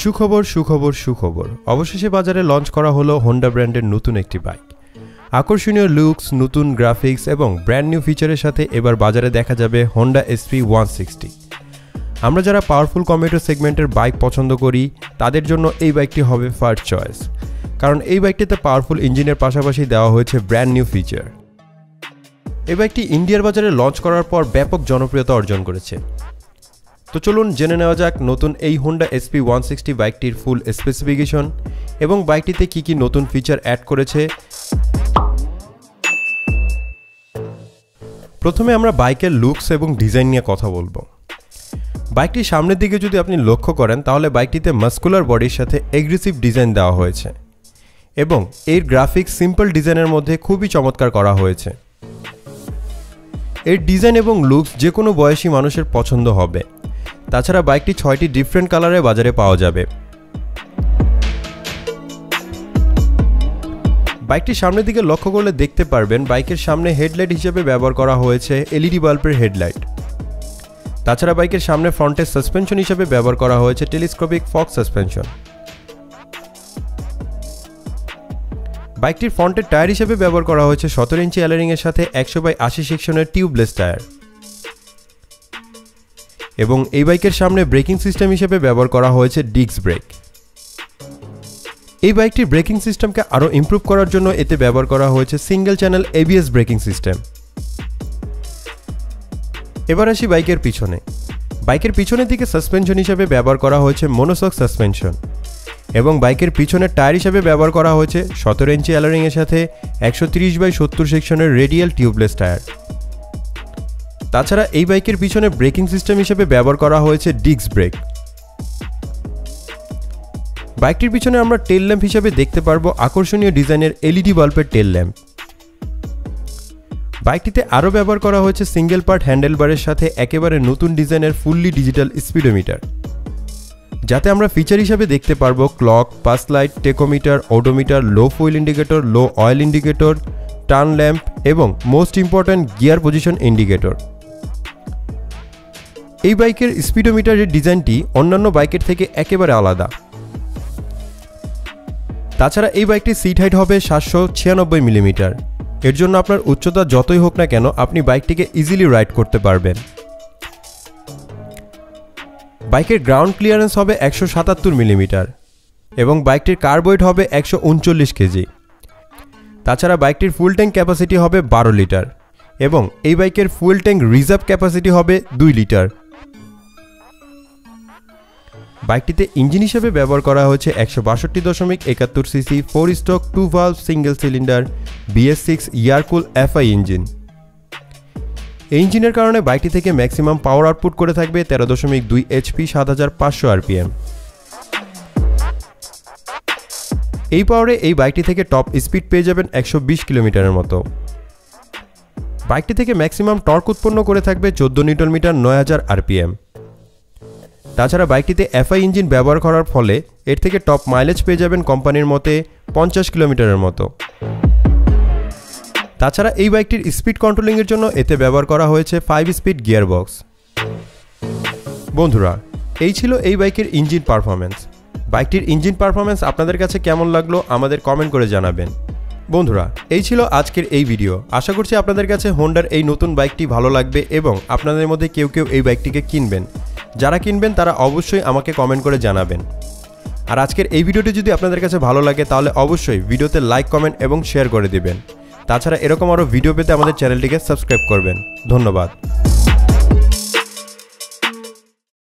সুখবর সুখবর সুখবর অবশেষে বাজারে লঞ্চ করা হলো হোন্ডা ব্র্যান্ডের নতুন একটি বাইক। আকর্ষণীয় লুকস, নতুন গ্রাফিক্স এবং ব্র্যান্ড নিউ ফিচারের সাথে এবার বাজারে দেখা যাবে হোন্ডা SP 160। আমরা যারা পাওয়ারফুল কমিউটার সেগমেন্টের বাইক পছন্দ করি তাদের জন্য এই বাইকটি হবে ফার্স্ট চয়েস, কারণ এই বাইকটিতে পাওয়ারফুল ইঞ্জিনের পাশাপাশি দেওয়া হয়েছে ব্র্যান্ড নিউ ফিচার। এই বাইকটি ইন্ডিয়ার বাজারে লঞ্চ করার পর ব্যাপক জনপ্রিয়তা অর্জন করেছে। তো চলুন জেনে নেওয়া যাক নতুন এই হোন্ডা SP 160 বাইকটির ফুল স্পেসিফিকেশন এবং বাইকটিতে কি কি নতুন ফিচার অ্যাড করেছে। প্রথমে আমরা বাইকের লুকস এবং ডিজাইন নিয়ে কথা বলবো। বাইকটির সামনের দিকে যদি আপনি লক্ষ্য করেন তাহলে বাইকটিতে মাস্কুলার বডির সাথে এগ্রেসিভ ডিজাইন দেওয়া হয়েছে এবং এর গ্রাফিক্স সিম্পল ডিজাইনের মধ্যে খুবই চমৎকার করা হয়েছে। এর ডিজাইন এবং লুকস যে কোনো বয়সী মানুষের পছন্দ হবে। তাছাড়া বাইকটি 6টি ডিফারেন্ট কালারে বাজারে পাওয়া যাবে। বাইকটির সামনের দিকে লক্ষ্য করলে দেখতে পারবেন বাইকের সামনে হেডলাইট হিসেবে ব্যবহার করা হয়েছে LED বাল্বের হেডলাইট। তাছাড়া বাইকের সামনে ফ্রন্টের সাসপেনশন হিসেবে ব্যবহার করা হয়েছে টেলিস্কোপিক ফক্স সাসপেনশন। বাইকটির ফ্রন্টের টায়ার হিসেবে ব্যবহার করা হয়েছে 17 ইঞ্চি অ্যালোরিংয়ের সাথে 100/80 সেকশনের টিউবলেস টায়ার। এবং এই বাইকের সামনে ব্রেকিং সিস্টেম হিসেবে ব্যবহার করা হয়েছে ডিস্ক ব্রেক। এই বাইকটির ব্রেকিং সিস্টেমকে আরও ইমপ্রুভ করার জন্য এতে ব্যবহার করা হয়েছে single channel ABS braking system. এবার আসি বাইকের পিছনে। বাইকের পিছনের দিকে সাসপেনশন হিসেবে ব্যবহার করা হয়েছে মনোশক সাসপেনশন এবং বাইকের পিছনের টায়ার হিসেবে ব্যবহার করা হয়েছে 17 ইঞ্চি অ্যালোরিংয়ের সাথে 130/70 সেকশনের রেডিয়াল টিউবলেস টায়ার। তাছাড়া এই বাইকের পিছনে ব্রেকিং সিস্টেম হিসেবে ব্যবহার করা হয়েছে ডিস্ক ব্রেক। বাইকটির পিছনে আমরা টেল ল্যাম্প হিসেবে দেখতে পারবো আকর্ষণীয় ডিজাইনের LED বাল্বের টেল ল্যাম্প। বাইকটিতে আরও ব্যবহার করা হয়েছে সিঙ্গেল পার্ট হ্যান্ডেলবারের সাথে একেবারে নতুন ডিজাইনের ফুললি ডিজিটাল স্পিডোমিটার, যাতে আমরা ফিচার হিসাবে দেখতে পারবো clock, pass light, tachometer, odometer, low fuel indicator, low oil indicator, turn lamp এবং most important gear position indicator. এই বাইকের স্পিডোমিটারের ডিজাইনটি অন্যান্য বাইকের থেকে একেবারে আলাদা। তাছাড়া এই বাইকটির সিট হাইট হবে 796 মিলিমিটার। এর জন্য আপনার উচ্চতা যতই হোক না কেন আপনি বাইকটিকে ইজিলি রাইড করতে পারবেন। বাইকের গ্রাউন্ড ক্লিয়ারেন্স হবে 177 মিলিমিটার এবং বাইকটির কার্ব ওয়েট হবে 139 কেজি। তাছাড়া বাইকটির ফুল ট্যাঙ্ক ক্যাপাসিটি হবে 12 লিটার এবং এই বাইকের ফুয়েল ট্যাঙ্ক রিজার্ভ ক্যাপাসিটি হবে 2 লিটার। বাইকটিতে ইঞ্জিন হিসেবে ব্যবহার করা হয়েছে 162.71 CC 4 stroke 2 valve single cylinder BS6 air cool FI engine. এই ইঞ্জিনের কারণে বাইকটি থেকে ম্যাক্সিমাম পাওয়ার আউটপুট করে থাকবে 13.2 HP 7500 RPM। এই পাওয়ারে এই বাইকটি থেকে টপ স্পিড পেয়ে যাবেন 120 কিলোমিটারের মতো। বাইকটি থেকে ম্যাক্সিমাম টর্ক উৎপন্ন করে থাকবে 14 নিউটন মিটার 9000 RPM। তাছাড়া বাইকটিতে FI ইঞ্জিন ব্যবহার করার ফলে এর থেকে টপ মাইলেজ পেয়ে যাবেন কোম্পানির মতে 50 কিলোমিটারের মতো। তাছাড়া এই বাইকটির স্পিড কন্ট্রোলিংয়ের জন্য এতে ব্যবহার করা হয়েছে 5 স্পিড গিয়ারবক্স। বন্ধুরা, এই ছিল এই বাইকের ইঞ্জিন পারফরম্যান্স। বাইকটির ইঞ্জিন পারফরম্যান্স আপনাদের কাছে কেমন লাগলো আমাদের কমেন্ট করে জানাবেন। বন্ধুরা, এই ছিল আজকের এই ভিডিও। আশা করছি আপনাদের কাছে হোন্ডার এই নতুন বাইকটি ভালো লাগবে এবং আপনাদের মধ্যে কেউ কেউ এই বাইকটিকে কিনবেন। যারা কিনবেন তারা অবশ্যই আমাকে কমেন্ট করে জানাবেন। আর আজকের এই ভিডিওটি যদি আপনাদের কাছে ভালো লাগে তাহলে অবশ্যই ভিডিওতে লাইক, কমেন্ট এবং শেয়ার করে দিবেন। তাছাড়া এরকম আরও ভিডিও পেতে আমাদের চ্যানেলটিকে সাবস্ক্রাইব করবেন। ধন্যবাদ।